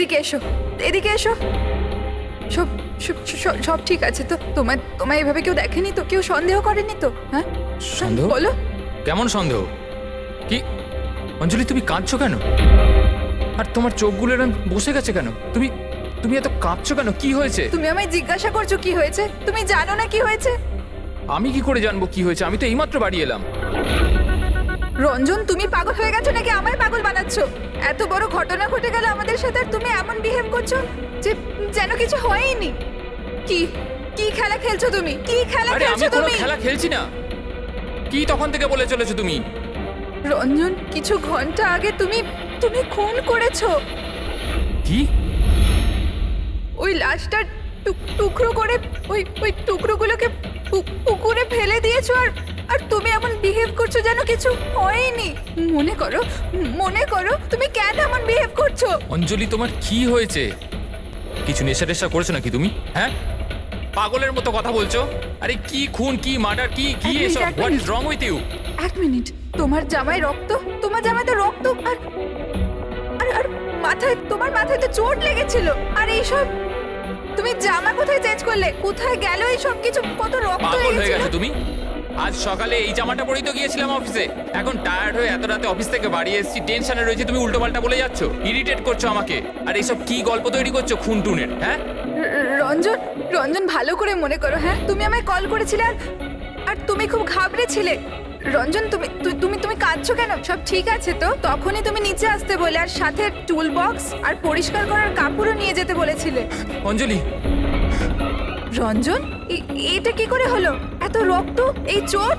এদিকে এসো, এদিকে এসো। সব সব ঠিক আছে তো? তোমায় এভাবে কেউ দেখেনি তো? কেউ সন্দেহ করেনি তো? হ্যাঁ সন্দেহ? বলো। কেমন সন্দেহ? কি অঞ্জলি, তুমি কাঁদছো কেন? আর তোমার চোখগুলো এরকম বসে গেছে কেন? তুমি এত কাঁদছো কেন? কি হয়েছে? তুমি আমায় জিজ্ঞাসা করছো কি হয়েছে? তুমি জানো না কি হয়েছে? আমি কি করে জানবো কি হয়েছে? আমি তো এইমাত্র বাড়ি এলাম। রঞ্জন, তুমি পাগল হয়ে গেছো নাকি আমায় পাগল বানাচ্ছো? এত বড় ঘটনা ঘটে গেল আমাদের সাথে আর তুমি এমন বিহেভ করছো যে যেন কিছু হয়নি। কি কি খেলা খেলছো তুমি? কি খেলা আরে আমি খেলছো কোনো তুমি? খেলা খেলছি না। কি তখন থেকে বলে চলেছো তুমি? রঞ্জন, কিছু ঘন্টা আগে তুমি খুন করেছো। কি? ওই লাশটা টুকরো করে ওই টুকরোগুলোকে পুকুরে ফেলে দিয়েছো আর তুমি এমন বিহেভ করছো যেন কিছু হয়নি। মনে করো তুমি কেন এমন বিহেভ করছো? অঞ্জলি, তোমার কি হয়েছে? কিছু নেশা টেশা করেছো নাকি তুমি? হ্যাঁ, পাগলের মতো কথা বলছো। আরে কি খুন, কি মার্ডার, কি কি এসব? What is wrong with you? এক মিনিট, তোমার জামায় রক্ত, তোমার জামায় তো রক্ত, আর আর মাথায়, তোমার মাথায় তো চোট লেগেছিল। আর এইসব তুমি জামা কোথায় চেঞ্জ করলে? কোথায় গেল এই সব কিছু? কত রক্ত পাগল হয়ে লেগেছিল। গেছো তুমি? আজ সকালে এই জামাটা পরেই তো গিয়েছিলাম অফিসে। এখন টায়ার্ড হয়ে এত রাতে অফিস থেকে বাড়ি এসেছি, টেনশনে রয়েছে, তুমি উল্টোপাল্টা বলে যাচ্ছ, ইরিটেট করছো আমাকে। আর এইসব কি গল্প তৈরি করছো খুন টুনের? হ্যাঁ রঞ্জন, ভালো করে মনে করো। হ্যাঁ, তুমি আমায় কল করেছিলে আর তুমি খুব ঘাবড়েছিলে। রঞ্জন, তুমি কাঁদছো কেন? সব ঠিক আছে তো? তখনই তুমি নিচে আসতে বলে আর সাথে টুল বক্স আর পরিষ্কার করার কাপড়ও নিয়ে যেতে বলেছিলে। অঞ্জলি। রঞ্জন, এটা কি করে হলো? এত রক্ত, এই চোট,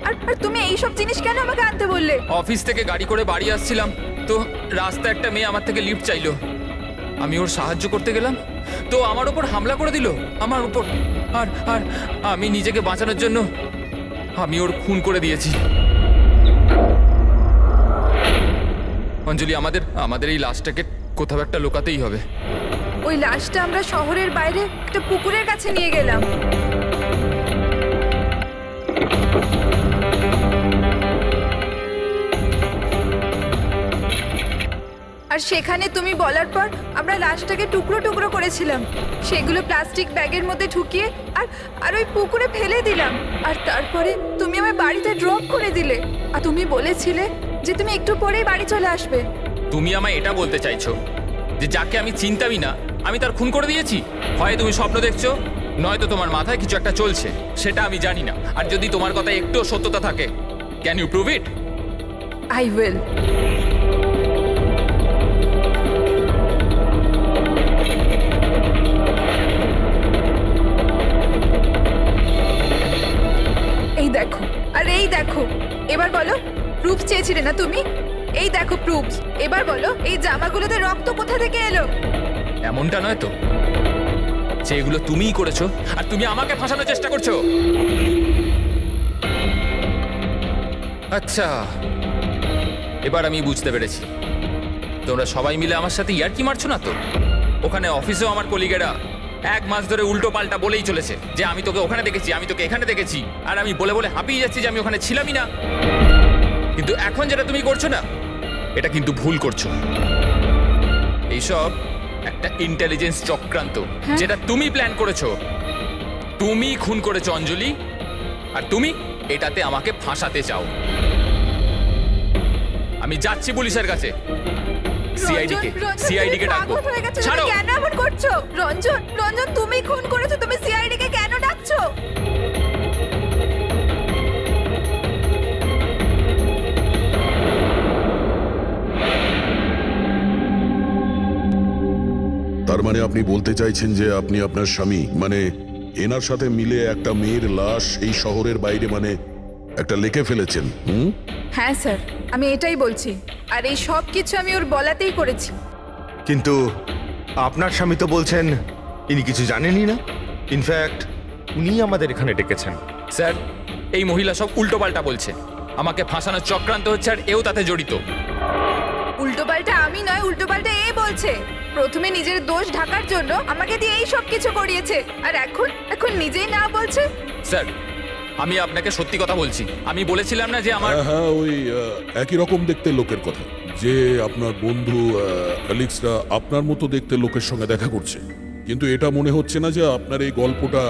আর তুমি এই সব জিনিস কেন আমাকে আনতে বললে? অফিস থেকে গাড়ি করে বাড়ি আসছিলাম তো রাস্তায় একটা মেয়ে আমার থেকে লিফট চাইলো। আমি ওর সাহায্য করতে গেলাম তো আমার উপর হামলা করে দিল, আমার উপর। আর আর আমি নিজেকে বাঁচানোর জন্য আমি ওর খুন করে দিয়েছি। অঞ্জলি, আমাদের এই লাশটাকে কোথাও একটা লুকাতেই হবে। ওই লাশটা আমরা শহরের বাইরে একটা পুকুরের কাছে নিয়ে গেলাম। আর সেখানে তুমি বলার পর আমরা লাশটাকে টুকরো টুকরো করেছিলাম, সেগুলো প্লাস্টিক ব্যাগের মধ্যে ঢুকিয়ে আর ওই পুকুরে ফেলে দিলাম। আর তারপরে তুমি আমার বাড়িতে ড্রপ করে দিলে আর তুমি বলেছিলে যে তুমি একটু পরেই বাড়ি চলে আসবে। তুমি আমায় এটা বলতে চাইছো যে যাকে আমি চিনতামই না আমি তার খুন করে দিয়েছি? হয় তুমি স্বপ্ন দেখছো, নয়তো তোমার মাথায় কিছু একটা চলছে, সেটা আমি জানি না। আর যদি তোমার কথায় একটু সত্যতা থাকে, can you prove it? I will. এই দেখো, আর এই দেখো। এবার বলো, প্রুফ চেয়েছিলে না তুমি? এই দেখো প্রুফ। এবার বলো, এই জামাগুলোতে রক্ত কোথা থেকে এলো? এমনটা নয় তো যে এগুলো তুমিই করেছো আর তুমি আমাকে ফাঁসানোর চেষ্টা করছো? আচ্ছা, এবার আমি বুঝতে পেরেছি। তোমরা সবাই মিলে আমার সাথে ইয়ার্কি মারছো না তো? ওখানে অফিসেও আমার কলিগেরা 1 মাস ধরে উল্টো পাল্টা বলেই চলেছে যে আমি তোকে ওখানে দেখেছি, আমি তোকে এখানে দেখেছি। আর আমি বলে বলে হাঁপিয়ে যাচ্ছি যে আমি ওখানে ছিলামই না। কিন্তু এখন যেটা তুমি করছো না, এটা কিন্তু ভুল করছো। এইসব একটা ইন্টেলিজেন্স চক্রান্ত, যেটা তুমি প্ল্যান করেছো। তুমি খুন করেছো অঞ্জলি, আর তুমি এটাতে আমাকে ফাঁসাতে চাও। আমি যাচ্ছি পুলিশের কাছে, সিআইডি কে ডাকবো। ছাড়ো। কেন এমন করছো? রঞ্জন, তুমি খুন করেছো, তুমি সিআইডি কে কেন ডাকছো? তার মানে আপনি বলতে চাইছেন যে আপনি আপনার স্বামী মানে এনার সাথে মিলে একটা মেয়ের লাশ এই শহরের বাইরে মানে একটা লেকে ফেলেছেন? হ্যাঁ স্যার, আমি এটাই বলছি। আর এই সব কিছু আমি ওর বলাতেই করেছি। কিন্তু আপনার স্বামী তো বলছেন ইনি কিছু জানেনই না। ইনফ্যাক্ট উনি আমাদের এখানে ডেকেছেন। স্যার, এই মহিলা সব উল্টোপাল্টা বলছে। আমাকে ফাঁসানোর চক্রান্ত হচ্ছে আর এও তাতে জড়িত। উল্টোপাল্টা আমি নয়, উল্টোপাল্টা এ বলছে। প্রথমে নিজের দোষ ঢাকার জন্য আমাকে দিয়ে এই সব কিছু করিয়েছে, আর এখন নিজেই না বলছে। স্যার, আমি আপনাকে সত্যি কথা বলছি। আমি বলেছিলাম না যে আমার হ্যাঁ, ওই একই রকম দেখতে লোকের কথা। যে আপনার বন্ধু অ্যালেক্সরা আপনার মতো দেখতে লোকের সঙ্গে দেখা করছে, কিন্তু এটা মনে হচ্ছে না যে আপনার এই গল্পটা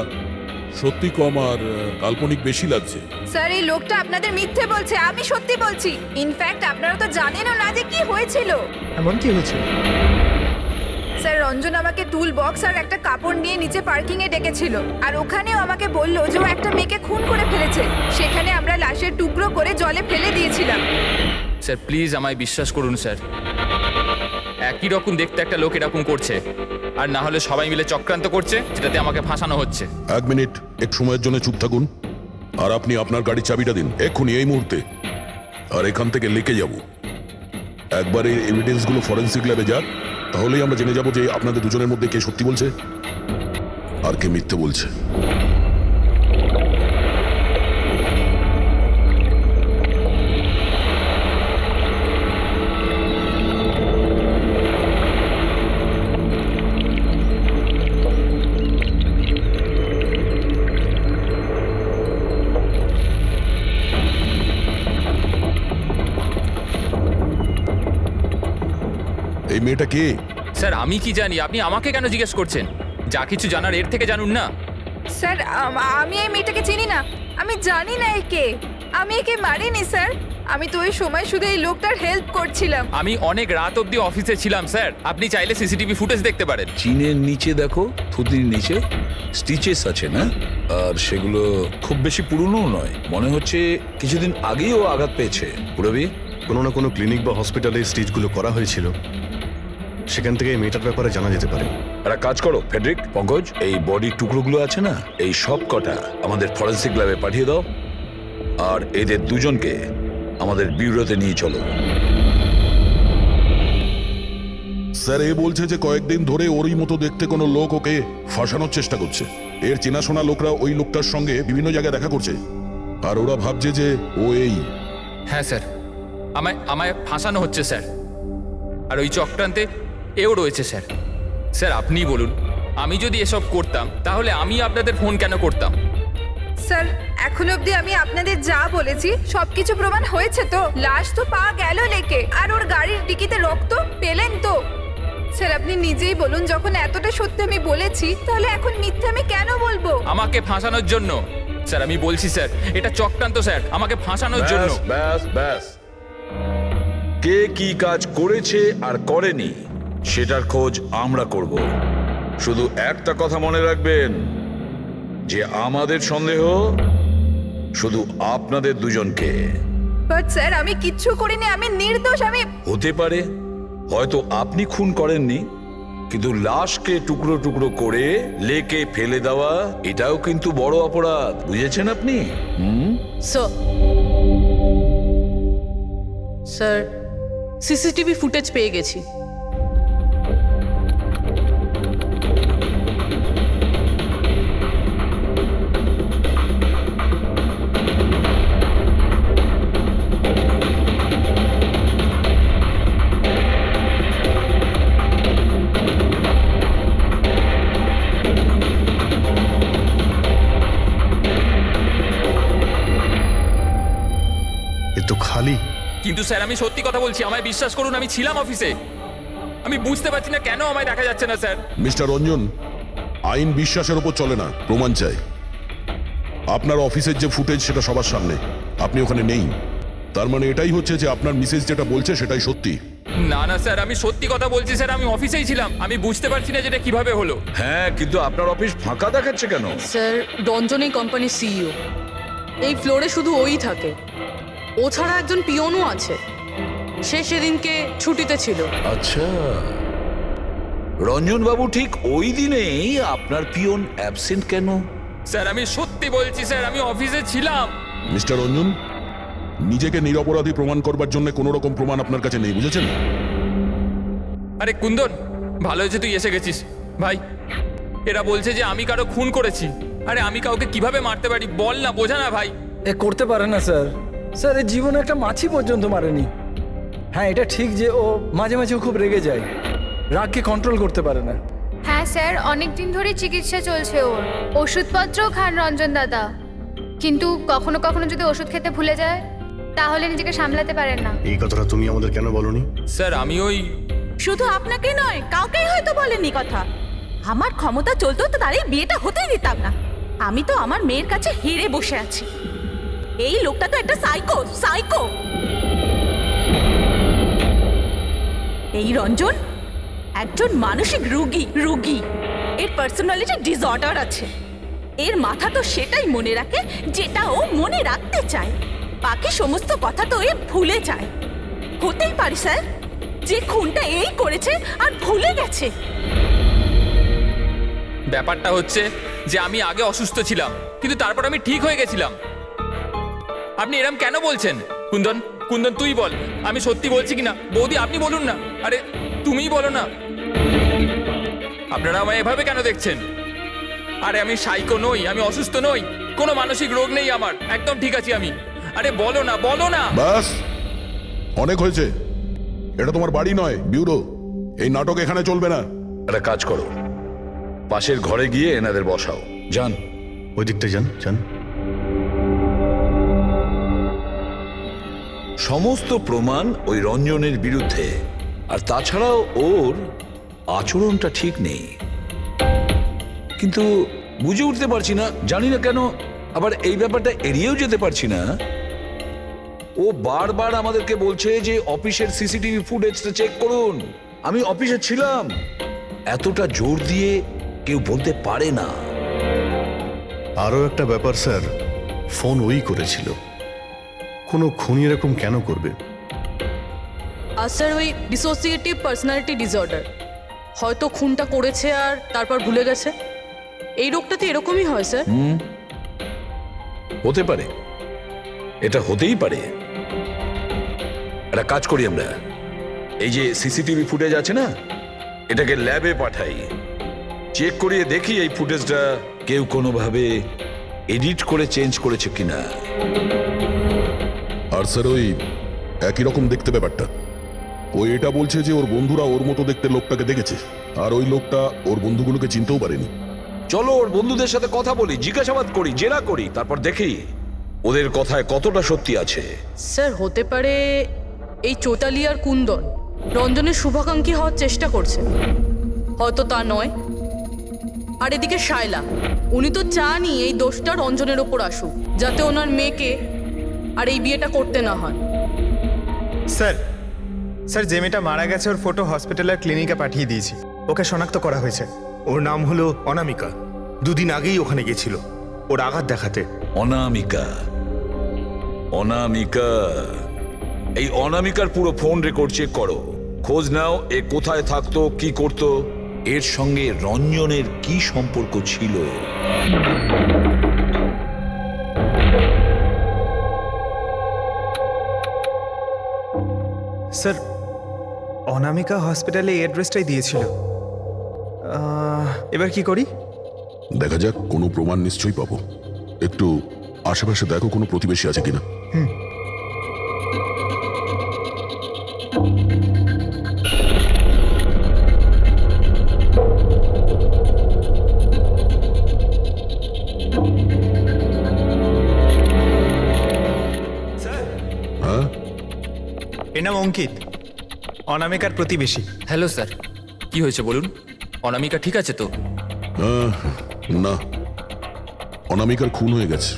সত্যি কম আর কাল্পনিক বেশি লাগছে। স্যার এই লোকটা আপনাদের মিথ্যে বলছে, আমি সত্যি বলছি। ইনফ্যাক্ট আপনারা তো জানেনও না যে কি হয়েছিল। এমন কি হয়েছিল? স্যার রঞ্জন আমাকে টুল বক্স আর একটা কাপড় নিয়ে নিচে পার্কিং এ ডেকেছিল, আর ওখানেও আমাকে বলল যে ও একটা মেয়েকে খুন করে ফেলেছে। সেখানে আমরা লাশের টুকরো করে জলে ফেলে দিয়েছিলাম। স্যার প্লিজ আমায় বিশ্বাস করুন স্যার, একই রকম দেখতে একটা লোক এরকম করছে, আর না হলে সবাই মিলে চক্রান্ত করছে যেটাতে আমাকে ফাঁসানো হচ্ছে। এক মিনিট, এক সময়ের জন্য চুপ থাকুন, আর আপনি আপনার গাড়ির চাবিটা দিন এক্ষুনি, এই মুহূর্তে। আর এখান থেকে লিখে যাব। একবার এই এভিডেন্সগুলো ফরেন্সিক ল্যাবে যাক, তাহলেই আমরা জেনে যাব যে আপনাদের দুজনের মধ্যে কে সত্যি বলছে আর কে মিথ্যে বলছে। এই মেয়েটা কে? স্যার আমি কি জানি, আপনি আমাকে কেন জিজ্ঞেস করছেন? যা কিছু জানার এর থেকে জানুন না। স্যার আমি এই মেয়েটাকে চিনি না, আমি জানি না একে। আমি একে মারিনি স্যার, আমি তো ওই সময় শুধু এই লোকটার হেল্প করছিলাম। আমি অনেক রাত অবধি অফিসে ছিলাম স্যার, আপনি চাইলে সিসিটিভি ফুটেজ দেখতে পারেন। চিনের নিচে দেখো, থুতির নিচে স্টিচেস আছে না, আর সেগুলো খুব বেশি পুরনো নয়, মনে হচ্ছে কিছুদিন আগেই ও আঘাত পেয়েছে। পুরবি কোনো না কোনো ক্লিনিক বা হসপিটালে স্টিচগুলো করা হয়েছিল, সেখান থেকে এই মেয়েটার ব্যাপারে জানা যেতে পারে। একটা কাজ করো ফেডরিক, পঙ্কজ, এই বডির টুকরোগুলো আছে না, এই সব কটা আমাদের ফরেন্সিক ল্যাবে পাঠিয়ে দাও, আর এদের দুজনকে আমাদের ব্যুরোতে নিয়ে চলো। স্যার এ বলছে যে কয়েকদিন ধরে ওরই মতো দেখতে কোনো লোক ওকে ফাঁসানোর চেষ্টা করছে। এর চেনাশোনা লোকরা ওই লোকটার সঙ্গে বিভিন্ন জায়গায় দেখা করছে, আর ওরা ভাবছে যে ও এই। হ্যাঁ স্যার, আমায় ফাঁসানো হচ্ছে স্যার, আর ওই চক্রান্তে এও রয়েছে স্যার। স্যার আপনি বলুন, আমি যদি এসব করতাম তাহলে আমি আপনাদের ফোন কেন করতাম? স্যার এখন অবধি আমি আপনাদের যা বলেছি সবকিছু প্রমাণ হয়েছে তো। লাশ তো পাওয়া গেল লেকে, আর ওর গাড়ির ডিকিতে রক্ত পেলেন তো। স্যার আপনি নিজেই বলুন, যখন এতটা সত্যি আমি বলেছি, তাহলে এখন মিথ্যে আমি কেন বলবো? আমাকে ফাঁসানোর জন্য স্যার, আমি বলছি স্যার এটা চক্রান্ত স্যার, আমাকে ফাঁসানোর জন্য। ব্যাস ব্যাস, কে কি কাজ করেছে আর করেনি সেটার খোঁজ আমরা করব। শুধু একটা কথা মনে রাখবেন, যে আমাদের সন্দেহ শুধু আপনাদের দুজনকে। বাট স্যার আমি কিচ্ছু করিনি, আমি নির্দোষ। আমি হতে পারে হয়তো আপনি খুন করেননি, কিন্তু লাশকে টুকরো টুকরো করে লেকে ফেলে দেওয়া এটাও কিন্তু বড় অপরাধ, বুঝেছেন আপনি? স্যার সিসিটিভি ফুটেজ পেয়ে গেছি। এ তো খালি। কিন্তু স্যার আমি সত্যি কথা বলছি, আমায় বিশ্বাস করুন, আমি ছিলাম অফিসে। আমি বুঝতে পারছি না কেন আমায় দেখা যাচ্ছে না স্যার। মিস্টার রঞ্জন, আইন বিশ্বাসের উপর চলে না, প্রমাণ চাই। আপনার অফিসের যে ফুটেজ সেটা সবার সামনে, আপনি ওখানে নেই, তার মানে এটাই হচ্ছে যে আপনার মিসেস যেটা বলছে সেটাই সত্যি। না না স্যার, আমি সত্যি কথা বলছি স্যার, আমি অফিসেই ছিলাম। আমি বুঝতে পারছি না যেটা কিভাবে হলো। হ্যাঁ, কিন্তু আপনার অফিস ফাঁকা দেখাচ্ছে কেন? স্যার রঞ্জন এই কোম্পানির সিইও, এই ফ্লোরে শুধু ওই থাকে, ও ছাড়া একজন পিয়নও আছে, সে সেদিনকে ছুটিতে ছিল। আচ্ছা, রঞ্জন বাবু ঠিক ওই দিনেই আপনার পিয়ন অ্যাবসেন্ট কেন? স্যার আমি সত্যি বলছি স্যার, আমি অফিসে ছিলাম। মিস্টার রঞ্জন, নিজেকে নিরপরাধী প্রমাণ করবার জন্য কোনো রকম প্রমাণ আপনার কাছে নেই, বুঝেছেন? আরে কুন্দন, ভালো হয়েছে তুই এসে গেছিস ভাই। এরা বলছে যে আমি কারো খুন করেছি। আরে আমি কাউকে কিভাবে মারতে পারি বল না, বোঝা না ভাই। এ করতে পারে না স্যার। স্যার এর জীবনে একটা মাছি পর্যন্ত মারেনি। হ্যাঁ এটা ঠিক যে ও মাঝে মাঝে খুব রেগে যায়, রাগকে কন্ট্রোল করতে পারে না। হ্যাঁ স্যার, অনেক দিন ধরে চিকিৎসা চলছে ওর, ওষুধপত্রও খান রঞ্জন দাদা, কিন্তু কখনো কখনো যদি ওষুধ খেতে ভুলে যায় তাহলে নিজেকে সামলাতে পারেন না। এই কথাটা তুমি আমাদের কেন বলনি? স্যার আমি ওই শুধু আপনাকে নয়, কাউকেই হয়তো বলেনি কথা। আমার ক্ষমতা চলতো তো তার এই বিয়েটা হতেই দিতাম না। আমি তো আমার মেয়ের কাছে হেরে বসে আছি। এই লোকটা তো একটা সাইকো সাইকো। এই রঞ্জন একজন মানসিক রোগী। এর পার্সোনালিটি ডিসঅর্ডার আছে। এর মাথা তো সেটাই মনে রাখে যেটা ও মনে রাখতে চায়, বাকি সমস্ত কথা তো এ ভুলে যায়। হতেই পারে স্যার যে খুনটা এই করেছে আর ভুলে গেছে। ব্যাপারটা হচ্ছে যে আমি আগে অসুস্থ ছিলাম, কিন্তু তারপর আমি ঠিক হয়ে গেছিলাম। আপনি এরম কেন বলছেন? কুন্দন কুন্দন তুই বল, আমি সত্যি বলছি কিনা। বৌদি আপনি বলুন না। আরে তুমিই বলো না। আপনারা আমায় এভাবে কেন দেখছেন? আরে আমি সাইকো নই, আমি অসুস্থ নই, কোনো মানসিক রোগ নেই আমার, একদম ঠিক আছি আমি। আরে বলো না বলো না। বাস, অনেক হয়েছে। এটা তোমার বাড়ি নয়, ব্যুরো। এই নাটক এখানে চলবে না। একটা কাজ করো, পাশের ঘরে গিয়ে এনাদের বসাও। যান, ওই দিকটা যান যান। সমস্ত প্রমাণ ওই রঞ্জনের বিরুদ্ধে, আর তাছাড়াও ওর আচরণটা ঠিক নেই। কিন্তু বুঝে উঠতে পারছি না, জানি না কেন আবার এই ব্যাপারটা এড়িয়েও যেতে পারছি না। ও বারবার আমাদেরকে বলছে যে অফিসের সিসিটিভি ফুটেজটা চেক করুন। আমি অফিসে ছিলাম। এতটা জোর দিয়ে কেউ বলতে পারে না। আরও একটা ব্যাপার স্যার, ফোন ওই করেছিল। কোনো খুনি এরকম কেন করবে? আর স্যার ওই ডিসোসিয়েটিভ পার্সোনালিটি ডিসঅর্ডার, হয়তো খুনটা করেছে আর তারপর ভুলে গেছে। এই রোগটাতে এরকমই হয় স্যার। হতে পারে, এটা হতেই পারে। একটা কাজ করি আমরা, এই যে সিসিটিভি ফুটেজ আছে না, এটাকে ল্যাবে পাঠাই, চেক করিয়ে দেখি এই ফুটেজটা কেউ কোনোভাবে এডিট করে চেঞ্জ করেছে কিনা। আর স্যার ওই একই রকম দেখতে ব্যাপারটা। ও এটা বলছে যে ওর বন্ধুরা ওর মতো দেখতে লোকটাকে দেখেছে, আর ওই লোকটা ওর বন্ধুগুলোকে চিনতেও পারেনি। চলো ওর বন্ধুদের সাথে কথা বলি, জিজ্ঞাসাবাদ করি, জেরা করি, তারপর দেখি ওদের কথায় কতটা সত্যি আছে। স্যার হতে পারে এই চৈতালি আর কুন্দন রঞ্জনের শুভাকাঙ্ক্ষী হওয়ার চেষ্টা করছে, হয়তো তা নয়। আর এদিকে শায়লা, উনি তো চানই এই দোষটা রঞ্জনের ওপর আসুক, যাতে ওনার মেয়েকে আর এই বিয়েটা করতে না হয়। স্যার যে মেয়েটা মারা গেছে ওর ফটো হসপিটালের ক্লিনিকে পাঠিয়ে দিয়েছি। ওকে শনাক্ত করা হয়েছে। ওর নাম হলো অনামিকা। দুদিন আগেই ওখানে গেছিল ওর আঘাত দেখাতে। অনামিকা, অনামিকা, এই অনামিকার পুরো ফোন রেকর্ড চেক করো, খোঁজ নাও এ কোথায় থাকতো, কি করতো, এর সঙ্গে রঞ্জনের কি সম্পর্ক ছিল। স্যার অনামিকা হসপিটালে এই অ্যাড্রেসটাই দিয়েছিল। এবার কি করি? দেখা যাক, কোনো প্রমাণ নিশ্চয়ই পাবো। একটু আশেপাশে দেখো কোনো প্রতিবেশী আছে কিনা। হ্যাঁ, এর নাম অঙ্কিত, অনামিকার প্রতিবেশী। হ্যালো স্যার, কি হয়েছে বলুন? অনামিকা ঠিক আছে তো? না, অনামিকার খুন হয়ে গেছে,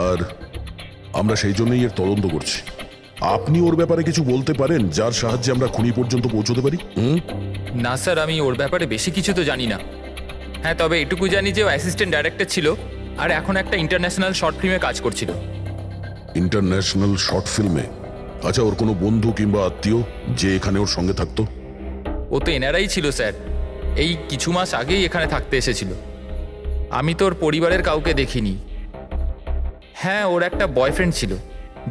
আর আমরা সেই জন্যই এর তদন্ত করছি। আপনি ওর ব্যাপারে কিছু বলতে পারেন যার সাহায্যে আমরা খুনি পর্যন্ত পৌঁছতে পারি? না স্যার, আমি ওর ব্যাপারে বেশি কিছু তো জানি না। হ্যাঁ, তবে এটুকু জানি যে ও অ্যাসিস্ট্যান্ট ডাইরেক্টর ছিল আর এখন একটা ইন্টারন্যাশনাল শর্ট ফিল্মে কাজ করছিল। ইন্টারন্যাশনাল শর্ট ফিল্মে? আচ্ছা, ওর কোনো বন্ধু কিংবা আত্মীয় যে এখানে ওর সঙ্গে থাকতো? ও তো এনারাই ছিল স্যার, এই কিছু মাস আগেই এখানে থাকতে এসেছিল। আমি তো ওর পরিবারের কাউকে দেখিনি। হ্যাঁ, ওর একটা বয়ফ্রেন্ড ছিল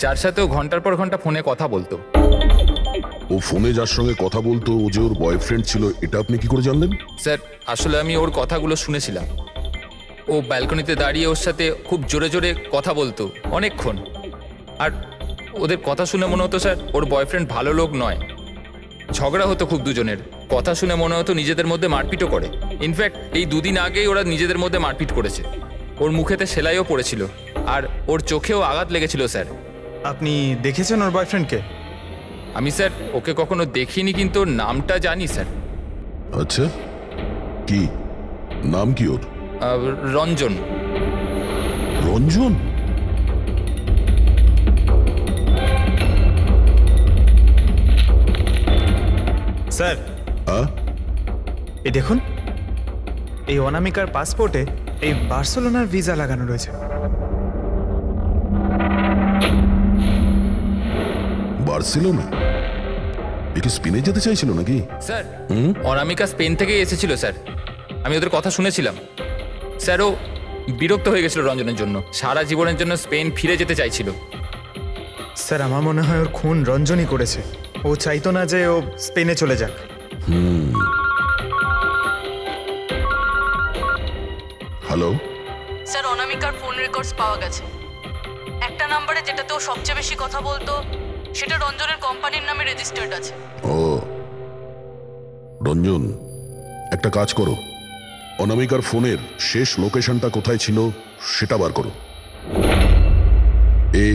যার সাথে ও ঘন্টার পর ঘন্টা ফোনে কথা বলতো। ও ফোনে যার সঙ্গে কথা বলতো ও যে ওর বয়ফ্রেন্ড ছিল, এটা আপনি কি করে জানলেন? স্যার আসলে আমি ওর কথাগুলো শুনেছিলাম। ও ব্যালকনিতে দাঁড়িয়ে ওর সাথে খুব জোরে জোরে কথা বলতো অনেকক্ষণ। আর ওদের কথা শুনে মনে হতো স্যার ওর বয়ফ্রেন্ড ভালো লোক নয়। ঝগড়া হতো খুব দুজনের। কথা শুনে মনে হতো নিজেদের মধ্যে মারপিটও করে। ইনফ্যাক্ট এই দুদিন আগেই ওরা নিজেদের মধ্যে মারপিট করেছে। ওর মুখেতে সেলাইও পড়েছিল আর ওর চোখেও আঘাত লেগেছিল স্যার। আপনি দেখেছেন ওর বয়ফ্রেন্ডকে? আমি স্যার ওকে কখনো দেখিনি, কিন্তু ওর নামটা জানি স্যার। আচ্ছা, কি নাম কি ওর? রঞ্জন। রঞ্জন? স্যার, এই দেখুন, এই অনামিকার পাসপোর্টে এই বার্সেলোনার ভিসা লাগানো রয়েছে। বার্সেলোনা? এ কি স্পেনে যেতে চাইছিল নাকি? স্যার অনামিকা স্পেন থেকে এসেছিল স্যার, আমি ওদের কথা শুনেছিলাম। স্যার ও বিরক্ত হয়ে গেছিল রঞ্জনের জন্য, সারা জীবনের জন্য স্পেন ফিরে যেতে চাইছিল। স্যার আমার মনে হয় ওর খুন রঞ্জনই করেছে। ও চাইতো না যে ও স্পেনে চলে যাক। হ্যালো স্যার, অনামিকার ফোন রেকর্ডস পাওয়া গেছে। একটা নম্বরে যেটাতে ও সবচেয়ে বেশি কথা বলতো সেটা রঞ্জনের কোম্পানির নামে রেজিস্টার্ড আছে। ও রঞ্জন, একটা কাজ করো, অনামিকার ফোনের শেষ লোকেশনটা কোথায় ছিল সেটা বার করো। এ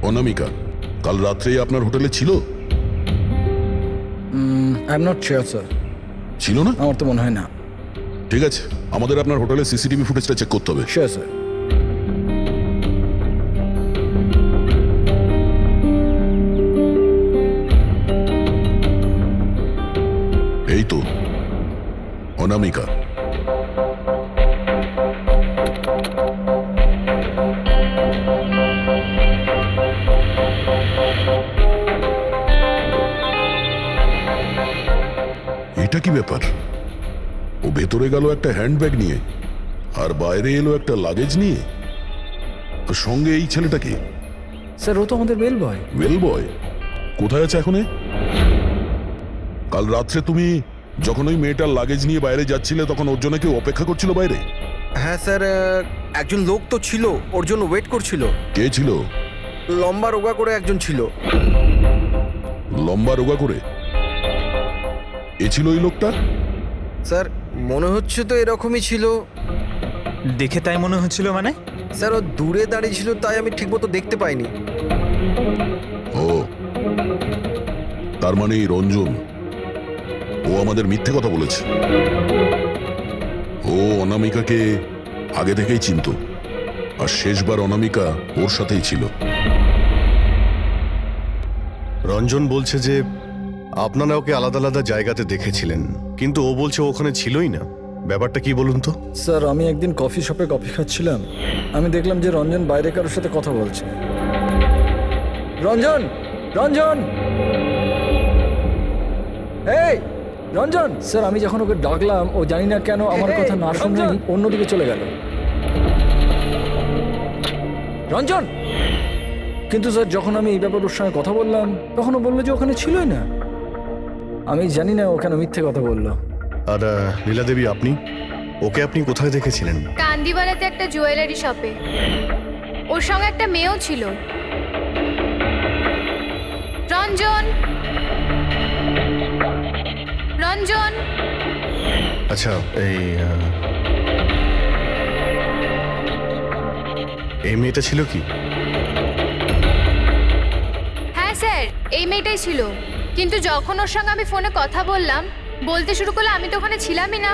অনামিকা কাল রাত্রে আপনার হোটেলে ছিল? I am not sure sir. ছিল না? আমার তো মনে হয় না। ঠিক আছে, আমাদের আপনার হোটেলের সিসিটিভি ফুটেজটা চেক করতে হবে। Sure sir. এই তো অনামিকা। এটা কি ব্যাপার? ও ভেতরে গেল একটা হ্যান্ডব্যাগ নিয়ে, আর বাইরে এলো একটা লাগেজ নিয়ে। আর সঙ্গে এই ছেলেটা কি? স্যার ও তো আমাদের বেল বয়। বেল বয় কোথায় আছে এখন? কাল রাত্রে তুমি যখন ওই মেয়েটার লাগেজ নিয়ে বাইরে যাচ্ছিলে তখন ওর জন্য কেউ অপেক্ষা করছিল বাইরে? হ্যাঁ স্যার, একজন লোক তো ছিল, ওর জন্য ওয়েট করছিল। কে ছিল? লম্বা রোগা করে একজন ছিল। লম্বা রোগা করে? এ ছিল ওই লোকটা? স্যার মনে হচ্ছে তো এরকমই ছিল। দেখে তাই মনে হচ্ছিল মানে? স্যার ও দূরে দাঁড়িয়ে ছিল, তাই আমি ঠিকমতো দেখতে পাইনি। ও তার মানে এই রঞ্জন, ও আমাদের মিথ্যে কথা বলেছে। ও অনামিকাকে আগে থেকেই চিনতো, আর শেষবার অনামিকা ওর সাথেই ছিল। রঞ্জন বলছে যে আপনারা ওকে আলাদা আলাদা জায়গাতে দেখেছিলেন, কিন্তু ও বলছে ওখানে ছিলই না। ব্যাপারটা কি বলুন তো? স্যার আমি একদিন কফি শপে কফি খাচ্ছিলাম, আমি দেখলাম যে রঞ্জন বাইরে কারোর সাথে কথা বলছে। রঞ্জন, রঞ্জন, এই রঞ্জন! স্যার আমি যখন ওকে ডাকলাম ও জানি না কেন আমার কথা না শুনে অন্যদিকে চলে গেল। রঞ্জন! কিন্তু স্যার যখন আমি এই ব্যাপারে ওর সঙ্গে কথা বললাম তখন ও বললো যে ওখানে ছিলই না। আমি জানি না ওখানে মিথ্যে কথা বললো। আর লীলা দেবী, আপনি ওকে আপনি কোথায় দেখেছিলেন? কান্দিওয়ালাতে একটা জুয়েলারি শপে। ওর সঙ্গে একটা মেয়েও ছিল। রঞ্জন, রঞ্জন! আচ্ছা, এই মেয়েটা ছিল কি? হ্যাঁ স্যার, এই মেয়েটাই ছিল। কিন্তু যখন ওর সঙ্গে আমি ফোনে কথা বললাম, বলতে শুরু করলে আমি তো ওখানে ছিলামই না।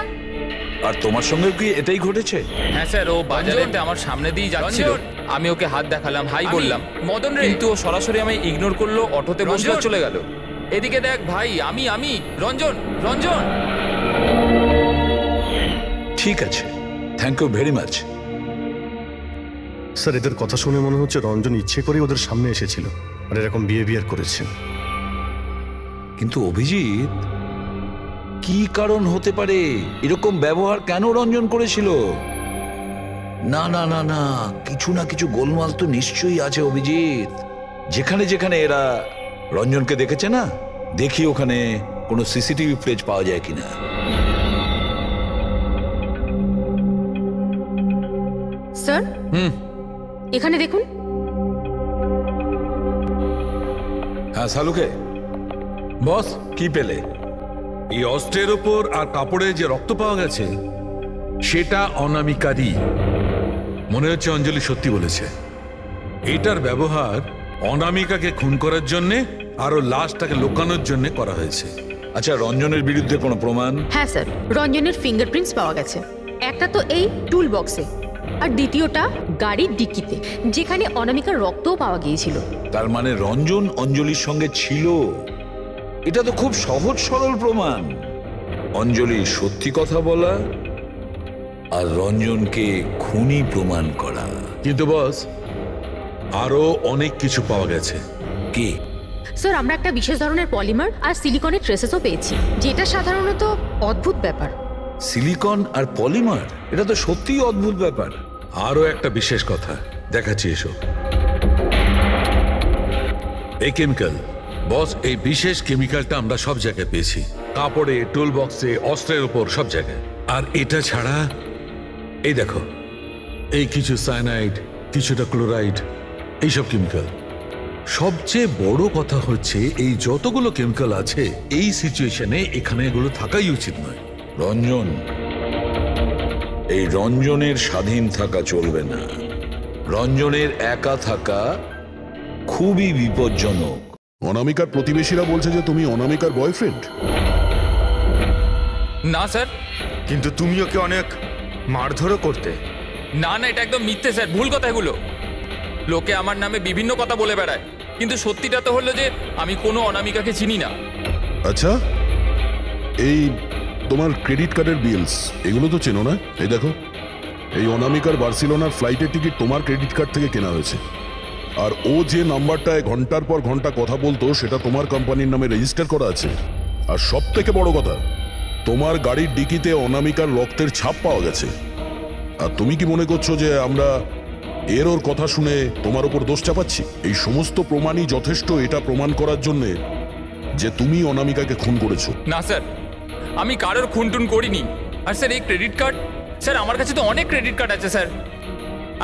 আর তোমার সঙ্গে কি এটাই ঘটেছে? হ্যাঁ স্যার, ও বাজারেতে আমার সামনে দিয়ে যাচ্ছিল, আমি ওকে হাত দেখালাম, হাই বললাম, মদন রে, কিন্তু ও সরাসরি আমায় ইগনোর করলো, অটোতে বসলো, চলে গেল। এদিকে দেখ ভাই, আমি রঞ্জন, রঞ্জন! ঠিক আছে, thank you very much. Sir এদের কথা শুনে মনে হচ্ছে রঞ্জন ইচ্ছে করে ওদের সামনে এসেছিল আর এরকম বিহেভিয়ার করেছে। কিন্তু অভিজিৎ, কি কারণ হতে পারে? এরকম ব্যবহার কেন রঞ্জন করেছিল? না না না না, কিছু না কিছু গোলমাল তো নিশ্চয়ই আছে অভিজিৎ। যেখানে যেখানে এরা রঞ্জনকে দেখেছে না, দেখি ওখানে কোনো সিসিটিভি ফুটেজ পাওয়া যায় কিনা। স্যার, এখানে দেখুন। হ্যাঁ শালুকে, বস কি পেলে? এই অস্ত্রের ওপর আর কাপড়ে যে রক্ত পাওয়া গেছে সেটা অনামিকারই। মনে হচ্ছে অঞ্জলি সত্যি বলেছে। এটার ব্যবহার অনামিকাকে খুন করার জন্যে আরো লাশটাকে লুকানোর জন্য করা হয়েছে। আচ্ছা, রঞ্জনের বিরুদ্ধে কোনো প্রমাণ? হ্যাঁ স্যার, রঞ্জনের ফিঙ্গারপ্রিন্টস পাওয়া গেছে। একটা তো এই টুল বক্সে, আর দ্বিতীয়টা গাড়ির ডিক্কিতে, যেখানে অনামিকার রক্তও পাওয়া গিয়েছিল। তার মানে রঞ্জন অঞ্জলির সঙ্গে ছিল। এটা তো খুব সহজ সরল প্রমাণ। অঞ্জলি সত্যি কথা বলা আর রঞ্জনকে খুনি প্রমাণ করা। কিন্তু বস, আরো অনেক কিছু পাওয়া গেছে। কি? স্যার, আমরা একটা বিশেষ ধরনের পলিমার আর সিলিকনের ট্রেসেসও পেয়েছি, যেটা সাধারণত অদ্ভুত ব্যাপার। সিলিকন আর পলিমার, এটা তো সত্যিই অদ্ভুত ব্যাপার। আরো একটা বিশেষ কথা দেখাচ্ছি, এসো। এই কেমিক্যাল, বস, এই বিশেষ কেমিক্যালটা আমরা সব জায়গায় পেয়েছি, কাপড়ে, টুল বক্সে, অস্ত্রের উপর, সব জায়গায়। আর এটা ছাড়া এই দেখো, এই কিছু সায়ানাইড, কিছুটা ক্লোরাইড, এইসব কেমিক্যাল। সবচেয়ে বড় কথা হচ্ছে এই যতগুলো কেমিক্যাল আছে এই সিচুয়েশনে এখানে এগুলো থাকাই উচিত নয়। রঞ্জন, এই রঞ্জনের স্বাধীন থাকা চলবে না। রঞ্জনের একা থাকা খুবই বিপজ্জনক। অনামিকার প্রতিবেশীরা বলছে যে তুমি অনামিকার বয়ফ্রেন্ড। না স্যার। কিন্তু তুমি ওকে অনেক মারধরও করতে। না না, এটা একদম মিথ্যে স্যার, ভুল কথা এগুলো। লোকে আমার নামে বিভিন্ন কথা বলে বেড়ায়, কিন্তু সত্যিটা তো হলো যে আমি কোনো অনামিকাকে চিনি না। আচ্ছা, এই তোমার ক্রেডিট কার্ডের বিলস, এগুলো তো চেনো না? এই দেখো, এই অনামিকার বার্সিলোনার ফ্লাইটের টিকিট তোমার ক্রেডিট কার্ড থেকে কেনা হয়েছে। আর ও যে নাম্বারটায় ঘন্টার পর ঘন্টা কথা বলতো সেটা তোমার কোম্পানির নামে রেজিস্টার করা আছে। আর সব থেকে বড় কথা, তোমার গাড়ির ডিকিতে অনামিকার রক্তের ছাপ পাওয়া গেছে। আর তুমি কি মনে করছো যে আমরা এর ওর কথা শুনে তোমার উপর দোষ চাপাচ্ছি? এই সমস্ত প্রমাণই যথেষ্ট এটা প্রমাণ করার জন্যে যে তুমি অনামিকাকে খুন করেছো। না স্যার, আমি কারোর খুনটুন করিনি। আর স্যার, এই ক্রেডিট কার্ড, স্যার আমার কাছে তো অনেক ক্রেডিট কার্ড আছে স্যার।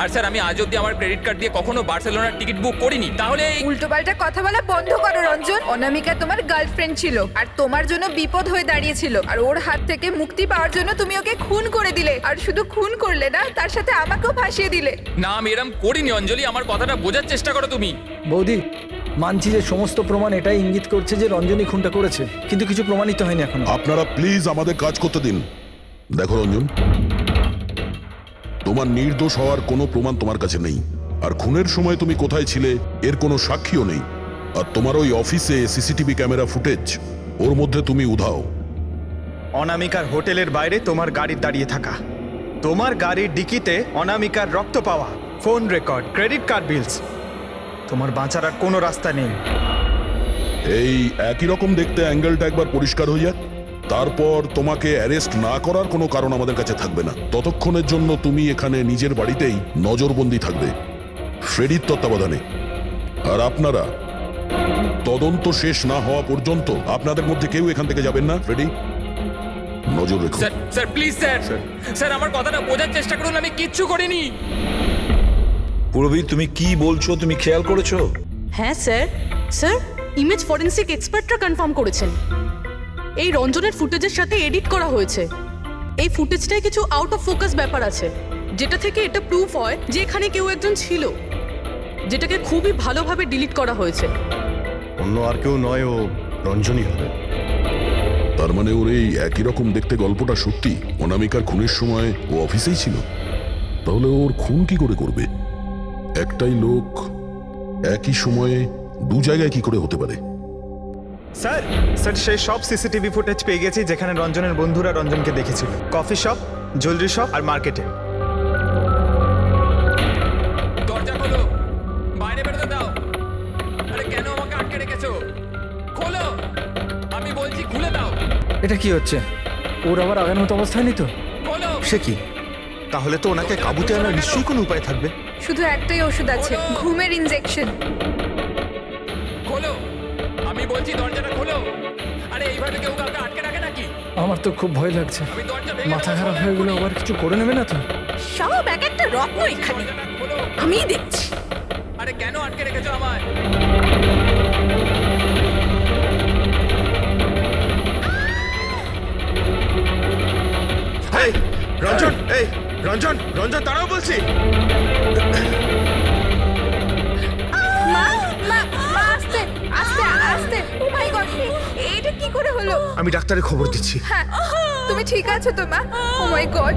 আর স্যার, আমি আজ অব্দি আমার ক্রেডিট কার্ড দিয়ে কখনো বার্সেলোনার টিকিট বুক করিনি। তাহলে উল্টোপাল্টা কথা বলা বন্ধ করো রঞ্জন। অনামিকা তোমার গার্লফ্রেন্ড ছিল আর তোমার জন্য বিপদ হয়ে দাঁড়িয়েছিল, আর ওর হাত থেকে মুক্তি পাওয়ার জন্য তুমি ওকে খুন করে দিলে। আর শুধু খুন করলে না, তার সাথে আমাকেও ফাঁসিয়ে দিলে। না, আমি এরম করিনি অঞ্জলি, আমার কথাটা বোঝার চেষ্টা করো তুমি। বৌদি, মানছি যে সমস্ত প্রমাণ এটাই ইঙ্গিত করছে যে রঞ্জনী খুনটা করেছে, কিন্তু কিছু প্রমাণিত হয়নি এখন। আপনারা প্লিজ আমাদের কাজ করতে দিন। দেখো রঞ্জন, তোমার নির্দোষ হওয়ার কোনো প্রমাণ তোমার কাছে নেই। আর খুনের সময় তুমি কোথায় ছিলে এর কোনো সাক্ষীও নেই। আর তোমার ওই অফিসে সিসিটিভি ক্যামেরা ফুটেজ, ওর মধ্যে তুমি উধাও। অনামিকার হোটেলের বাইরে তোমার গাড়ির দাঁড়িয়ে থাকা, তোমার গাড়ির ডিকিতে অনামিকার রক্ত পাওয়া, ফোন রেকর্ড, ক্রেডিট কার্ড বিলস, তোমার বাঁচার আর কোনো রাস্তা নেই। এই একই রকম দেখতে অ্যাঙ্গেলটা একবার পরিষ্কার হয়ে যাক, তারপর তোমাকে অ্যারেস্ট না করার কোনো কারণ আমাদের কাছে থাকবে না। ততক্ষণের জন্য তুমি এখানে নিজের বাড়িতেই নজরবন্দি থাকবে, ফ্রেডির তত্ত্বাবধানে। আর আপনারা তদন্ত শেষ না হওয়া পর্যন্ত আপনাদের মধ্যে কেউ এখান থেকে যাবেন না। ফ্রেডি, নজর রেখো। Sir, sir please sir, sir আমার কথাটা বোঝার চেষ্টা করুন, আমি কিচ্ছু করিনি। পূরবী, তুমি কি বলছো তুমি খেয়াল করেছো? হ্যাঁ স্যার, স্যার ইমেজ ফরেন্সিক এক্সপার্টরা কনফার্ম করেছেন এই রঞ্জনের ফুটেজের সাথে এডিট করা হয়েছে। এই ফুটেজটায় কিছু আউট অফ ফোকাস ব্যাপার আছে, যেটা থেকে এটা প্রুফ হয় যে এখানে কেউ একজন ছিল, যেটাকে খুবই ভালোভাবে ডিলিট করা হয়েছে। অন্য আর কেউ নয়, ও রঞ্জনই হবে। তার মানে ওর এই একই রকম দেখতে গল্পটা সত্যি। অনামিকার খুনের সময় ও অফিসেই ছিল। তাহলে ওর খুন কি করে করবে? একটাই লোক একই সময়ে দু জায়গায় কি করে হতে পারে? স্যার, স্যার সেই সব সিসিটিভি ফুটেজ পেয়ে গেছি যেখানে রঞ্জনের বন্ধুরা রঞ্জনকে দেখেছিল। কফি শপ, জুয়েলারি শপ আর মার্কেটে। দরজা খোলো, বাইরে বেরোতে দাও। আরে কেন আমাকে আটকে রেখেছো? খোলো, আমি বলছি খুলে দাও। এটা কি হচ্ছে? ওর আবার আগের মতো অবস্থায় নেই তো? সে কি? তাহলে তো ওনাকে কাবুতে আনার নিশ্চয়ই কোনো উপায় থাকবে। শুধু একটাই ওষুধ আছে, ঘুমের ইনজেকশন। খোলো, আমি বলছি দরজাটা খোলো। আরে এইভাবে কেউ কাউকে আটকে রাখে নাকি? আমার তো খুব ভয় লাগছে, মাথা খারাপ হয়ে গেলে আবার কিছু করে নেবে না তো? সব এক একটা রত্ন এখানে, আমি দেখছি। আরে কেন আটকে রেখেছো আমায়? এই রঞ্জন, এই রঞ্জন, রঞ্জন দাঁড়াও বলছি। মা, হলো? আমি ডাক্তারের খবর দিচ্ছি। হ্যাঁ, তুমি ঠিক আছো তো মা? ও মাই গড,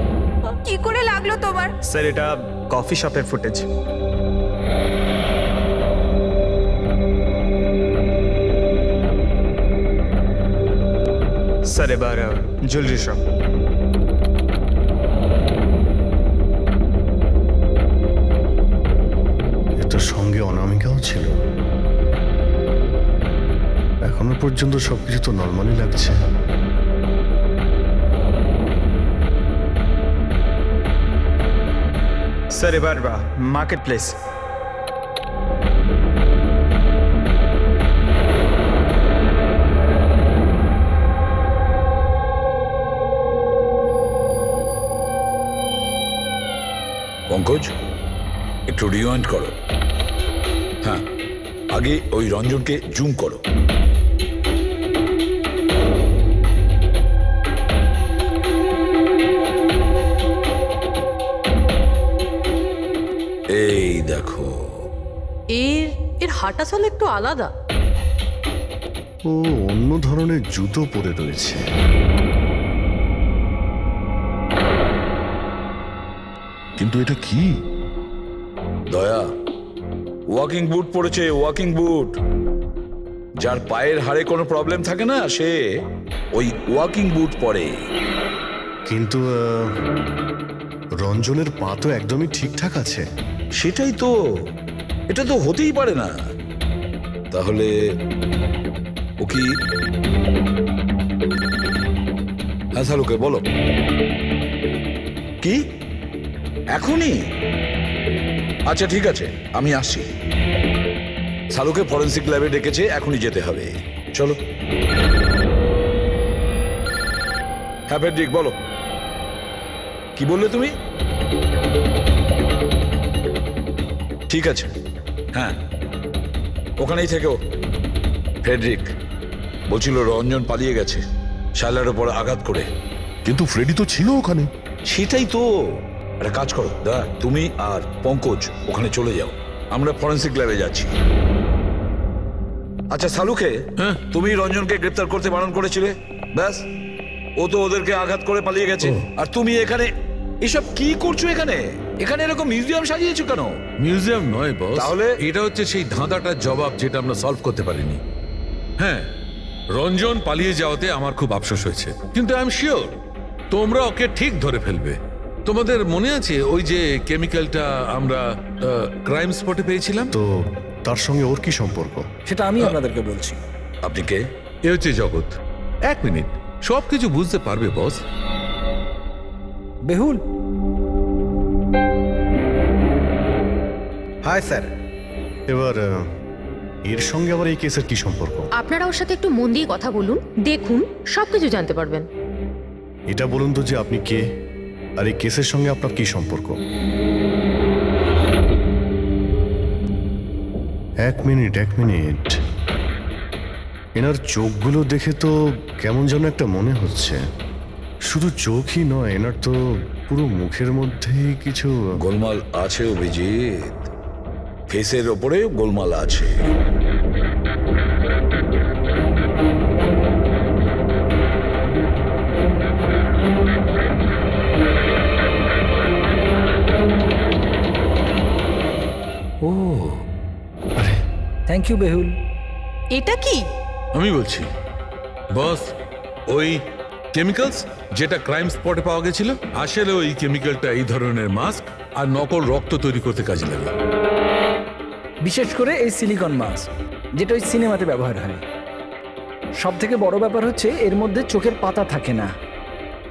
কি করে লাগলো তোমার? স্যার এটা কফি শপের ফুটেজ। স্যার এবার জুয়েলারি শপ। এটার সঙ্গে অনামিকাও ছিল। এখনো পর্যন্ত সবকিছু তো নর্মালি লাগছে। স্যার এবার মার্কেট প্লেস। পঙ্কজ, একটু রিওয়াইন্ড করো। হ্যাঁ, আগে ওই রঞ্জনকে জুম করো। এই দেখো, এর হাঁটা চল একটু আলাদা। ও অন্য ধরনের জুতো পরে রয়েছে। কিন্তু এটা কি? দয়া ওয়াকিং বুট পরেছে, ওয়াকিং বুট। যার পায়ের হাড়ে কোনো প্রবলেম থাকে না, সে ওই ওয়াকিং বুট পরে। কিন্তু রঞ্জনের পা তো একদমই ঠিকঠাক আছে। সেটাই তো, এটা তো হতেই পারে না। তাহলে ও কি? হ্যাঁ সালুকে বলো, কি এখনই? আচ্ছা ঠিক আছে, আমি আসছি। সালুকে ফরেন্সিক ল্যাবে ডেকেছে, এখনই যেতে হবে। চলো। হ্যাঁ ফেডরিক বলো, কি বললে তুমি? ঠিক আছে, হ্যাঁ ওখানেই থেকো। ফ্রেডরিক বলছিল রঞ্জন পালিয়ে গেছে শাইলার ওপর আঘাত করে। কিন্তু ফ্রেডি তো ছিল ওখানে। সেটাই তো। একটা কাজ করো দা, তুমি আর পঙ্কজ ওখানে চলে যাও, আমরা ফরেন্সিক ল্যাবে যাচ্ছি। আচ্ছা সালুকে, তুমি রঞ্জনকে গ্রেফতার করতে বারণ করেছিলে, ব্যাস ও তো ওদেরকে আঘাত করে পালিয়ে গেছে। আর তুমি এখানে এসব কি করছো? এখানে এখানে এরকম মিউজিয়াম সাজিয়েছো কেন? মিউজিয়াম নয় বস, তাহলে এটা হচ্ছে সেই ধাঁধাটার জবাব যেটা আমরা সলভ করতে পারিনি। হ্যাঁ, রঞ্জন পালিয়ে যাওয়াতে আমার খুব আফসোস হয়েছে, কিন্তু আই এম শিওর তোমরা ওকে ঠিক ধরে ফেলবে। তোমাদের মনে আছে ওই যে কেমিক্যালটা আমরা ক্রাইম স্পটে পেয়েছিলাম? তো তার সঙ্গে ওর কি সম্পর্ক? সেটা আমি আপনাদেরকে বলছি। আপনি কে? এ হচ্ছে জগৎ। এক মিনিট, সবকিছু বুঝতে পারবে বস। বেহুল। Hi sir. এবার এর সঙ্গে আবার এই কেসের কি সম্পর্ক? আপনারা ওর সাথে একটু মন দিয়ে কথা বলুন, দেখুন সবকিছু জানতে পারবেন। এটা বলুন তো যে আপনি কে, আর এই কেসের সঙ্গে আপনার কি সম্পর্ক? এক মিনিট। এনার চোখগুলো দেখে তো কেমন যেন একটা মনে হচ্ছে। শুধু চোখই নয়, এনার তো পুরো মুখের মধ্যেই কিছু গোলমাল আছে অভিজিৎ, ফেসের ওপরে গোলমাল আছে। ও থ্যাংক ইউ বেহুল। এটা কি? আমি বলছি বস, ওই কেমিক্যালস যেটা ক্রাইম স্পটে পাওয়া গেছিল, আসলে ওই কেমিক্যালটা এই ধরনের মাস্ক আর নকল রক্ত তৈরি করতে কাজে লাগে। বিশেষ করে এই সিলিকন মাস্ক, যেটা ওই সিনেমাতে ব্যবহার হয়। সব থেকে বড় ব্যাপার হচ্ছে এর মধ্যে চোখের পাতা থাকে না,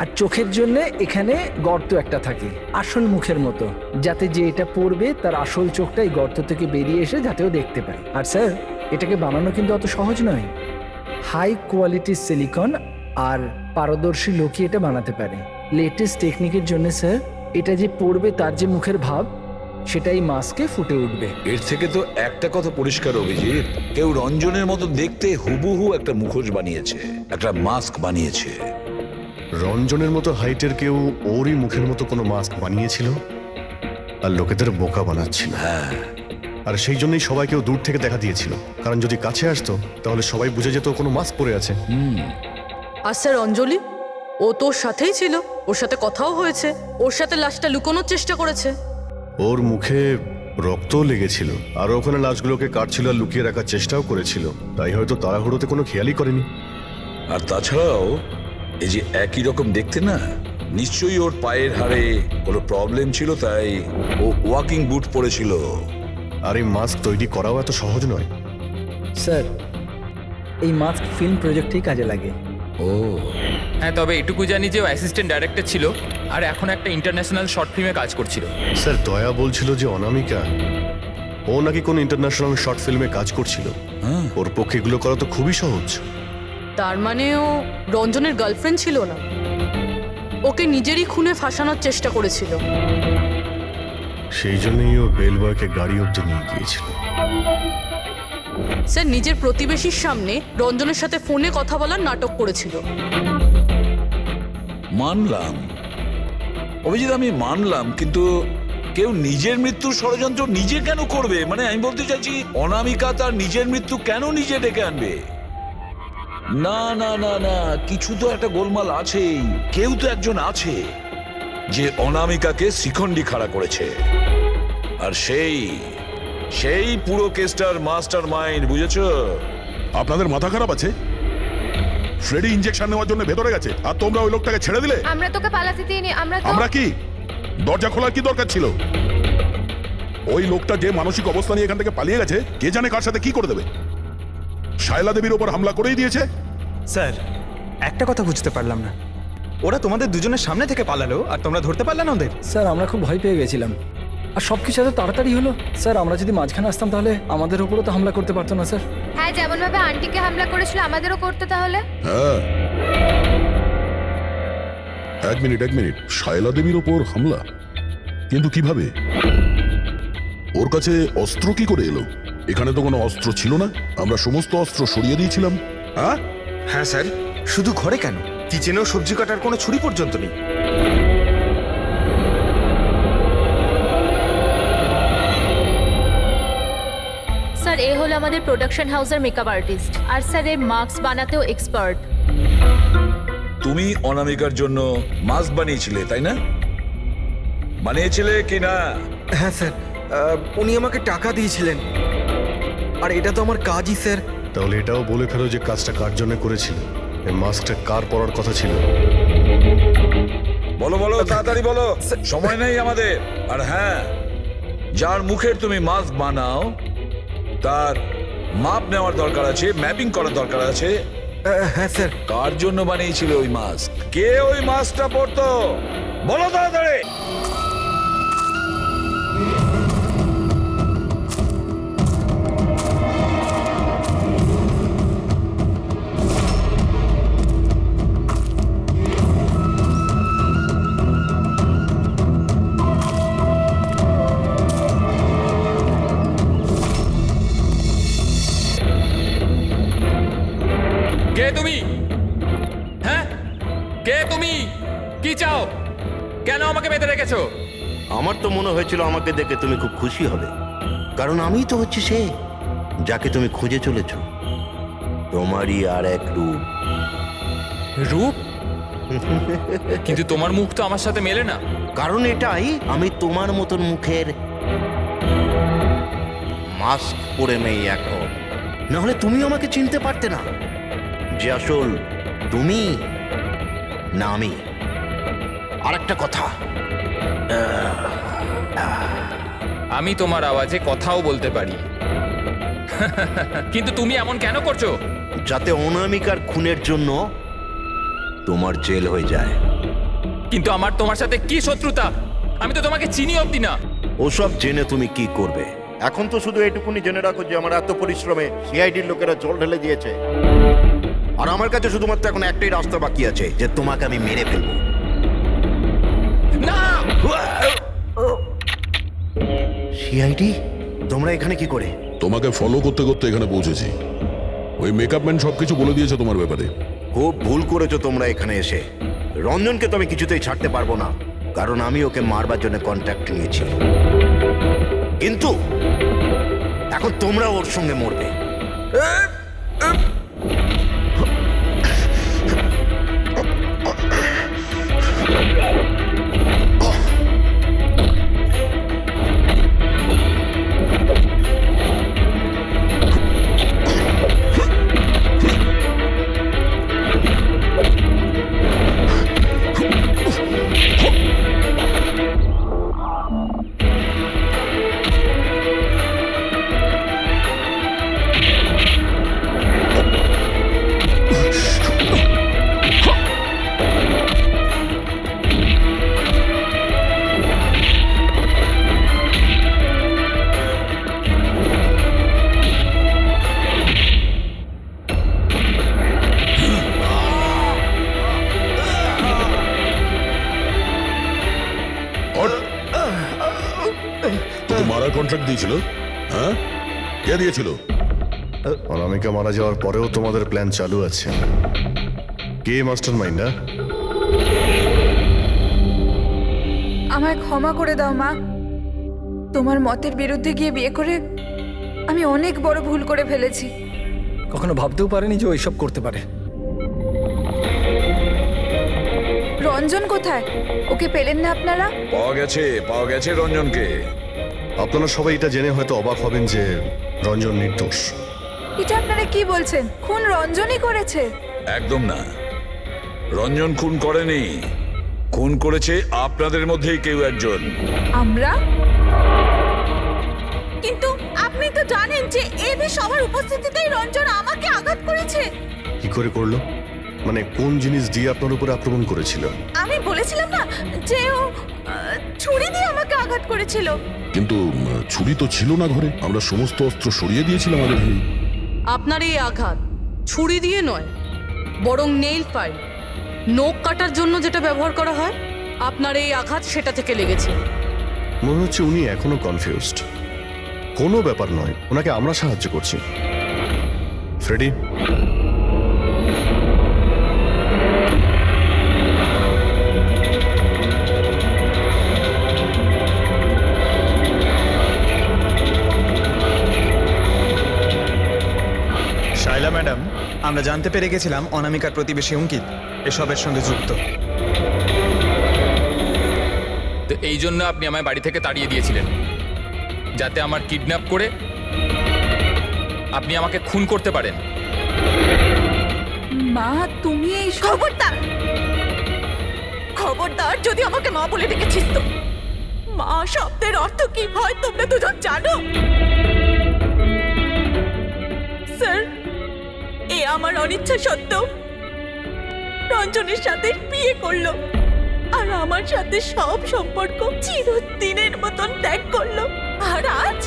আর চোখের জন্য এখানে গর্ত একটা থাকে আসল মুখের মতো, যাতে যে এটা পড়বে তার আসল চোখটা এই গর্ত থেকে বেরিয়ে এসে যাতেও দেখতে পায়। আর স্যার, এটাকে বানানো কিন্তু অত সহজ নয়। হাই কোয়ালিটির সিলিকন আর পারদর্শী লোকই এটা বানাতে পারে। লেটেস্ট টেকনিকের জন্য স্যার, এটা যে পড়বে তার যে মুখের ভাব, সেটাই মাস্কে ফুটে উঠবে। এর থেকে তো একটা কথা পরিষ্কার অভিজিৎ, কেউ রঞ্জনের মতো দেখতে হুবহু একটা মুখোশ বানিয়েছে, একটা মাস্ক বানিয়েছে। রঞ্জনের মতো হাইটের কেউ ওরই মুখের মতো কোনো মাস্ক বানিয়েছিল আর লোকেদের বোকা বানাচ্ছিল। হ্যাঁ, আর সেই জন্যই সবাইকেও দূর থেকে দেখা দিয়েছিল, কারণ যদি কাছে আসতো তাহলে সবাই বুঝে যেত কোনো মাস্ক পরে আছে। আর স্যার অঞ্জলি, ও তোর সাথেই ছিল, ওর সাথে কথাও হয়েছে, ওর সাথে লাশটা লুকোনোর চেষ্টা করেছে। ওর মুখে রক্তও লেগেছিল, আর ওখানে লাশগুলোকে কাটছিল আর লুকিয়ে রাখার চেষ্টাও করেছিল, তাই হয়তো তাড়াহুড়োতে কোনো খেয়ালই করেনি। আর তাছাড়াও এই যে একই রকম দেখতে না, নিশ্চয়ই ওর পায়ের হাড়ে কোনো প্রবলেম ছিল, তাই ও ওয়াকিং বুট পরেছিল। আর এই মাস্ক তৈরি করাও এত সহজ নয়। স্যার, এই মাস্ক ফিল্ম প্রজেক্টেই কাজে লাগে। ও হ্যাঁ, তবে এটুকু জানি যে ও অ্যাসিস্ট্যান্ট ডাইরেক্টর ছিল আর এখন একটা ইন্টারন্যাশনাল শর্ট ফিল্মে কাজ করছিল। স্যার, দয়া বলছিল যে অনামিকা ও নাকি কোন ইন্টারন্যাশনাল শর্ট ফিল্মে কাজ করছিল। ওর পক্ষে এগুলো করা তো খুবই সহজ। তার মানে ও রঞ্জনের গার্লফ্রেন্ড ছিল না, ওকে নিজেরই খুনে ফাঁসানোর চেষ্টা করেছিল। সেই জন্যই ও বেল বয়কে গাড়ি অব্দি নিয়ে গিয়েছিল। স্যার নিজের প্রতিবেশীর সামনে রঞ্জনের সাথে ফোনে কথা বলার নাটক করেছিল। মানলাম অভিজিৎ, আমি মানলাম, কিন্তু কেউ নিজের মৃত্যুর ষড়যন্ত্র নিজে কেন করবে? মানে আমি বলতে চাইছি, অনামিকা তার নিজের মৃত্যু কেন নিজে ডেকে আনবে? না না না না, কিছু তো একটা গোলমাল আছেই। কেউ তো একজন আছে যে অনামিকাকে শিখণ্ডি খাড়া করেছে, আর সেই পুরো কেসটার মাস্টার মাইন্ড, বুঝেছো? আপনাদের মাথা খারাপ আছে? ফ্রেডি ইনজেকশন নেওয়ার জন্য ভেতরে গেছে আর তোমরা ওই লোকটাকে ছেড়ে দিলে। আমরা তোকে পালাতে দিইনি। আমরা কি দরজা খোলার কি দরকার ছিল? ওই লোকটা যে মানসিক অবস্থা নিয়ে এখান থেকে পালিয়ে গেছে, কে জানে কার সাথে কি করে দেবে। শায়লা দেবীর ওপর হামলা করেই দিয়েছে। স্যার, একটা কথা বুঝতে পারলাম না, ওরা তোমাদের দুজনের সামনে থেকে পালালো আর তোমরা ধরতে পারলে না ওদের? স্যার, আমরা খুব ভয় পেয়ে গেছিলাম, আর সব কিছু এত তাড়াতাড়ি হলো। স্যার, আমরা যদি মাঝখানে আসতাম তাহলে আমাদের উপরও তো হামলা করতে পারতো না স্যার। হ্যাঁ, যেমন ভাবে আন্টিকে হামলা করেছিল আমাদেরও করতে তাহলে। হ্যাঁ, এক মিনিট, শায়লা দেবীর ওপর হামলা? কিন্তু কিভাবে? ওর কাছে অস্ত্র কি করে এলো? এখানে তো কোনো অস্ত্র ছিল না, আমরা সমস্ত অস্ত্র সরিয়ে দিয়েছিলাম। হ্যাঁ স্যার, শুধু ঘরে কেন, কিচেনেও সবজি কাটার কোনো ছুরি পর্যন্ত নেই। স্যার, এ হলো আমাদের প্রোডাকশন হাউসের মেকআপ আর্টিস্ট, আর স্যার এ মাস্ক বানাতেও এক্সপার্ট। তুমি অনামিকার জন্য মাস্ক বানিয়েছিলে, তাই না? বানিয়েছিলে কি না? হ্যাঁ স্যার, উনি আমাকে টাকা দিয়েছিলেন, আর এটা তো আমার কাজই স্যার। তাহলে এটাও বলে ফেলো যে কাজটা কার জন্য করেছিল, এই মাস্কটা কার পরার কথা ছিল। বলো বলো, তাড়াতাড়ি বলো, সময় নেই আমাদের। আর হ্যাঁ, যার মুখের তুমি মাস্ক বানাও তার মাপ নেওয়ার দরকার আছে, ম্যাপিং করার দরকার আছে। হ্যাঁ স্যার। কার জন্য বানিয়েছিল ওই মাস্ক? কে ওই মাস্কটা পরতো? বলো তাড়াতাড়ি। কে তুমি? হ্যাঁ, কে তুমি? কি চাও? কেন আমাকে বেঁধে রেখেছো? আমার তো মনে হয়েছিল আমাকে দেখে তুমি খুব খুশি হবে, কারণ আমিই তো হচ্ছি সে যাকে তুমি খুঁজে চলেছ। তোমারই আর এক রূপ। রূপ? কিন্তু তোমার মুখ তো আমার সাথে মেলে না। কারণ এটাই, আমি তোমার মতন মুখের মাস্ক পরে নেই এখন, নাহলে তুমি আমাকে চিনতে পারতে না যে আসল তুমি না আমি। আর একটা কথা, আমি তোমার আওয়াজে কথাও বলতে পারি। কিন্তু তুমি এমন কেন করছো? যাতে অনামিকার খুনের জন্য তোমার জেল হয়ে যায়। কিন্তু আমার তোমার সাথে কি শত্রুতা? আমি তো তোমাকে চিনি অবধি না। ওসব জেনে তুমি কি করবে? এখন তো শুধু এটুকুনি জেনে রাখো যে আমার এত পরিশ্রমে সিআইডির লোকেরা জল ঢেলে দিয়েছে, আর আমার কাছে শুধুমাত্র এখন একটাই রাস্তা বাকি আছে, যে তোমাকে আমি মেরে ফেলবো। না! সিআইডি, তোমরা এখানে কি করে? তোমাকে ফলো করতে করতে এখানে পৌঁছেছি। ওই মেকআপ ম্যান সবকিছু বলে দিয়েছে তোমার ব্যাপারে। খুব ভুল করেছো তোমরা এখানে এসে। রঞ্জনকে তো আমি কিছুতেই ছাড়তে পারবো না, কারণ আমি ওকে মারবার জন্য কন্ট্যাক্ট নিয়েছি। কিন্তু এখন তোমরা ওর সঙ্গে মরবে। দিয়েছিল? হ্যাঁ, কে দিয়েছিল? অনামিকা মারা যাওয়ার পরেও তোমাদের প্ল্যান চালু আছে। কে মাস্টার মাইন্ড? আমায় ক্ষমা করে দাও মা। তোমার মতের বিরুদ্ধে গিয়ে বিয়ে করে আমি অনেক বড় ভুল করে ফেলেছি। কখনো ভাবতেও পারেনি যে ও এসব করতে পারে। রঞ্জন কোথায়? ওকে পেলেন না আপনারা? পাওয়া গেছে রঞ্জনকে। আপনারা সবাই এটা জেনে হয়তো অবাক হবেন যে রঞ্জন নির্দোষ। এটা আপনারা কি বলছেন? খুন রঞ্জনই করেছে? একদম না, রঞ্জন খুন করেনি। খুন করেছে আপনাদের মধ্যেই কেউ একজন। আমরা? কিন্তু আপনি তো জানেন যে এদের সবার উপস্থিতিতেই রঞ্জন আমাকে আঘাত করেছে। কি করে করলো? মানে কোন জিনিস দিয়ে আপনার উপরে আক্রমণ করেছিল? আমি বলেছিলাম না যে ও ছুরি দিয়ে আমাকে আঘাত করেছিল। কিন্তু ছুরি তো ছিল না ঘরে, আমরা সমস্ত অস্ত্র সরিয়ে দিয়েছিলাম আগে থেকে। আপনার এই আঘাত ছুরি দিয়ে নয়, বরং নেইল ফাইল, নখ কাটার জন্য যেটা ব্যবহার করা হয়, আপনার এই আঘাত সেটা থেকে লেগেছে। মনে হচ্ছে উনি এখনো কনফিউজড। কোনো ব্যাপার নয়, ওনাকে আমরা সাহায্য করছি। ফ্রেডি, শাইলা ম্যাডাম, আমরা জানতে পেরে গেছিলাম অনামিকার প্রতিবেশী অঙ্কিত এসবের সঙ্গে যুক্ত। তো এই জন্য আপনি আমায় বাড়ি থেকে তাড়িয়ে দিয়েছিলেন, যাতে আমার কিডন্যাপ করে আপনি আমাকে খুন করতে পারেন। মা, তুমি এই খবরদার, খবরদার যদি আমাকে মা বলে ডেকেছিস তো। মা শব্দের অর্থ কি হয় তোমরা দুজন জানো? স্যার, এ আমার অনিচ্ছা সত্ত্বেও রঞ্জনের সাথে বিয়ে করলো আর আমার সাথে সব সম্পর্ক চিরদিনের মতন ত্যাগ করলো। আর আজ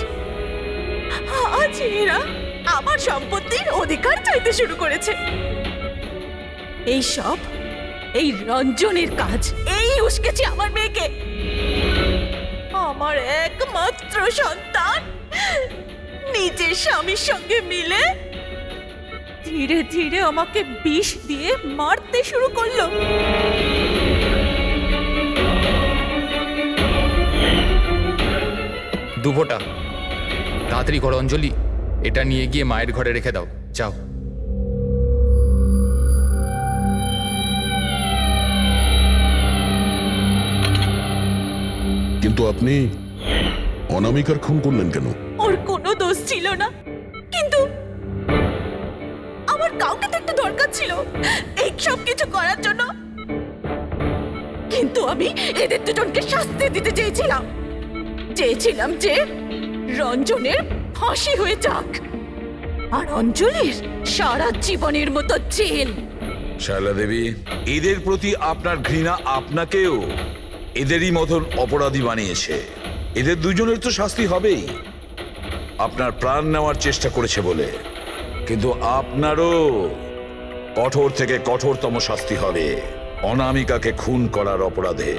এরা আমার সম্পত্তির অধিকার চাইতে শুরু করেছে। এই সব এই রঞ্জনের কাজ। এই উস্কেছে আমার মেয়েকে, আমার একমাত্র সন্তান, নিজের স্বামীর সঙ্গে মিলে ধীরে ধীরে আমাকে বিষ দিয়ে মারতে শুরু করলো। দুপোটা তাড়াতাড়ি করো অঞ্জলি, এটা নিয়ে গিয়ে মায়ের ঘরে রেখে দাও, যাও। কিন্তু আপনি অনামিকার খুন করলেন কেন? ওর কোনো দোষ ছিল না, কিন্তু আমার কাউকে তো একটু দরকার ছিল এই সব কিছু করার জন্য। কিন্তু আমি এদের দুজনকে শাস্তি দিতে চেয়েছিলাম যে রঞ্জনের ফাঁসি হয়ে যাক আর অঞ্জলির সারা জীবনের মতো জেল। শায়লা দেবী, এদের প্রতি আপনার ঘৃণা আপনাকেও এদেরই মতন অপরাধী বানিয়েছে। এদের দুজনের তো শাস্তি হবেই, আপনার প্রাণ নেওয়ার চেষ্টা করেছে বলে। কিন্তু আপনারও কঠোর থেকে কঠোরতম শাস্তি হবে অনামিকাকে খুন করার অপরাধে।